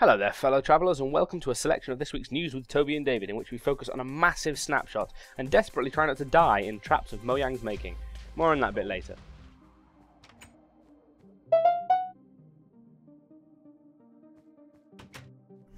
Hello there fellow travellers, and welcome to a selection of this week's News with Toby and David, in which we focus on a massive snapshot and desperately try not to die in traps of Mojang's making. More on that a bit later.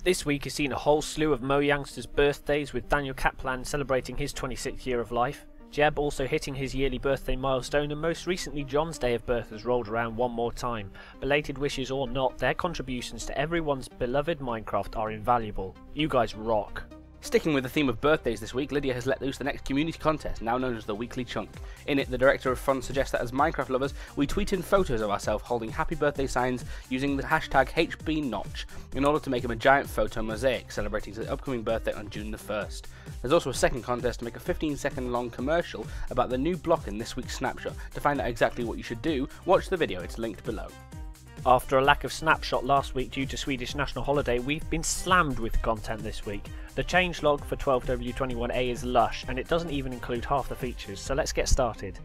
This week has seen a whole slew of Mojangsters' birthdays, with Daniel Kaplan celebrating his 26th year of life, Jeb also hitting his yearly birthday milestone, and most recently John's day of birth has rolled around one more time. Belated wishes or not, their contributions to everyone's beloved Minecraft are invaluable. You guys rock. Sticking with the theme of birthdays this week, Lydia has let loose the next community contest, now known as the Weekly Chunk. In it, the director of fun suggests that as Minecraft lovers, we tweet in photos of ourselves holding happy birthday signs using the hashtag HBNotch in order to make them a giant photo mosaic celebrating the upcoming birthday on June the 1st. There's also a second contest to make a 15-second long commercial about the new block in this week's snapshot. To find out exactly what you should do, watch the video, it's linked below. After a lack of snapshot last week due to Swedish national holiday, we've been slammed with content this week. The changelog for 12W21A is lush, and it doesn't even include half the features, so let's get started.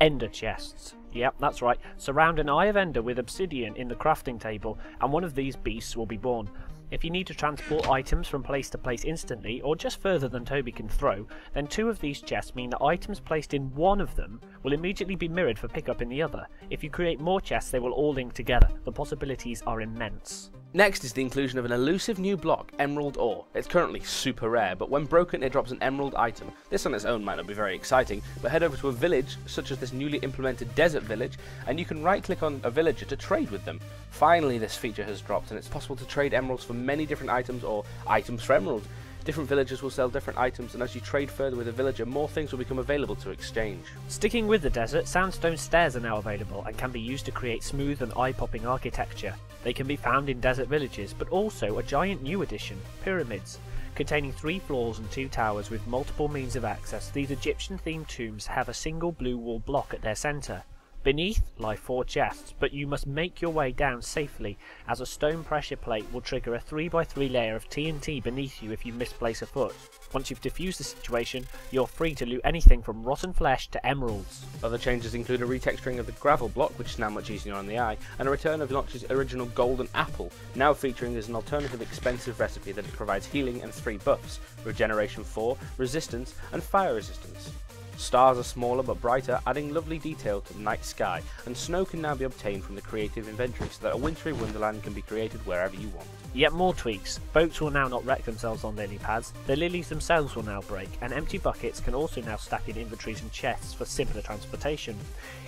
Ender chests. Yep, that's right. Surround an Eye of Ender with obsidian in the crafting table, and one of these beasts will be born. If you need to transport items from place to place instantly, or just further than Toby can throw, then two of these chests mean that items placed in one of them will immediately be mirrored for pickup in the other. If you create more chests, they will all link together. The possibilities are immense. Next is the inclusion of an elusive new block, emerald ore. It's currently super rare, but when broken it drops an emerald item. This on its own might not be very exciting, but head over to a village, such as this newly implemented desert village, and you can right click on a villager to trade with them. Finally this feature has dropped, and it's possible to trade emeralds for many different items, or items for emeralds. Different villagers will sell different items, and as you trade further with a villager, more things will become available to exchange. Sticking with the desert, sandstone stairs are now available and can be used to create smooth and eye-popping architecture. They can be found in desert villages, but also a giant new addition, pyramids. Containing 3 floors and 2 towers with multiple means of access, these Egyptian-themed tombs have a single blue wall block at their centre. Beneath lie 4 chests, but you must make your way down safely, as a stone pressure plate will trigger a 3x3 layer of TNT beneath you if you misplace a foot. Once you've defused the situation, you're free to loot anything from rotten flesh to emeralds. Other changes include a retexturing of the gravel block, which is now much easier on the eye, and a return of Notch's original golden apple, now featuring as an alternative expensive recipe that it provides healing and 3 buffs, regeneration 4, resistance, and fire resistance. Stars are smaller but brighter, adding lovely detail to the night sky, and snow can now be obtained from the creative inventory so that a wintry wonderland can be created wherever you want. Yet more tweaks. Boats will now not wreck themselves on lily pads, the lilies themselves will now break, and empty buckets can also now stack in inventories and chests for simpler transportation.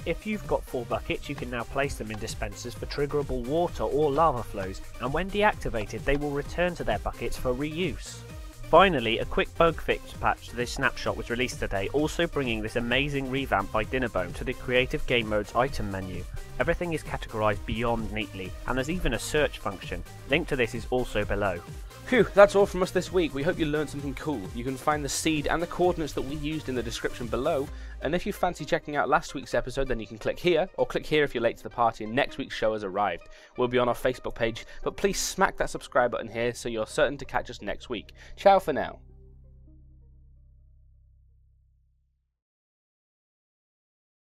If you've got 4 buckets, you can now place them in dispensers for triggerable water or lava flows, and when deactivated they will return to their buckets for reuse. Finally, a quick bug fix patch to this snapshot was released today, also bringing this amazing revamp by Dinnerbone to the creative game mode's item menu. Everything is categorised beyond neatly, and there's even a search function. Link to this is also below. Phew, that's all from us this week. We hope you learned something cool. You can find the seed and the coordinates that we used in the description below, and if you fancy checking out last week's episode, then you can click here, or click here if you're late to the party and next week's show has arrived. We'll be on our Facebook page, but please smack that subscribe button here so you're certain to catch us next week. Ciao for now.